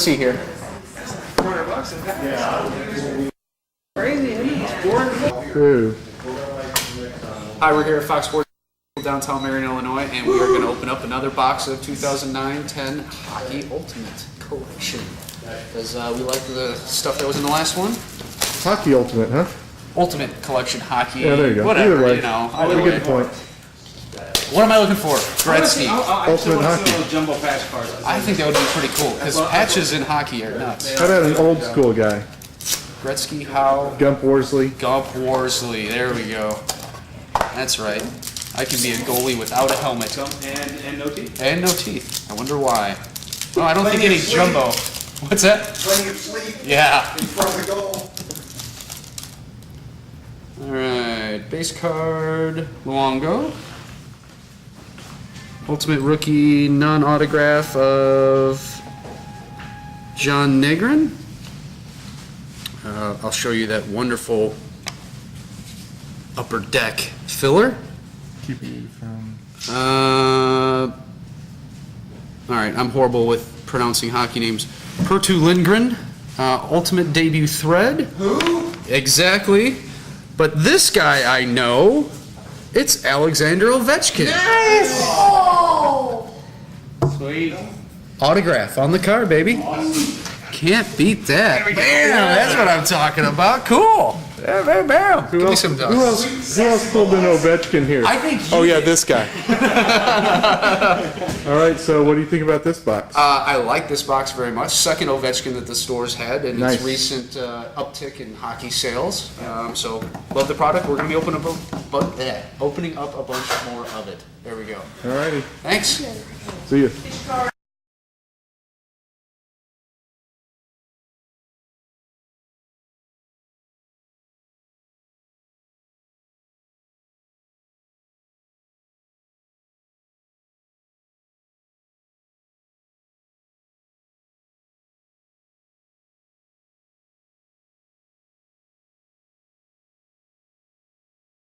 see here. $400, isn't it? Yeah. Crazy, isn't it? True. Hi, we're here at Fox Sports downtown Marion, Illinois, and we are going to open up another box of 2009-10 Hockey Ultimate Collection. Because we like the stuff that was in the last one. Hockey Ultimate, huh? Ultimate Collection Hockey. Yeah, there you go. Whatever, Either way, you know. we get the point. What am I looking for? Gretzky. Ultimate Hockey. Jumbo patch cards. I think that would be pretty cool, because patches in hockey are nuts. How about an old school guy? Gretzky, Howe, Gump Worsley. Gump Worsley. There we go. That's right. I can be a goalie without a helmet. And no teeth. And no teeth. I wonder why. Oh, I don't think any jumbo. What's that? Playing your sleep Yeah. in front of the goal. Alright. Base card, Luongo. Ultimate Rookie non-autograph of John Negrin. I'll show you that wonderful upper deck filler. Keep you from. Alright, I'm horrible with pronouncing hockey names. Pertu Lindgren, Ultimate Debut Thread. Who? Exactly. But this guy I know, it's Alexander Ovechkin. Nice! Oh! Sweet. Autograph on the card, baby. Can't beat that. Bam, that's what I'm talking about. Cool. Yeah, bam, bam. Give me some Who else pulled in Ovechkin here? I think you Oh yeah, did. this guy. All right, so what do you think about this box? I like this box very much. Second Ovechkin that the stores had in Nice. its recent uptick in hockey sales. So love the product. We're going to be opening up a bunch more of it. There we go. All righty. Thanks. See you.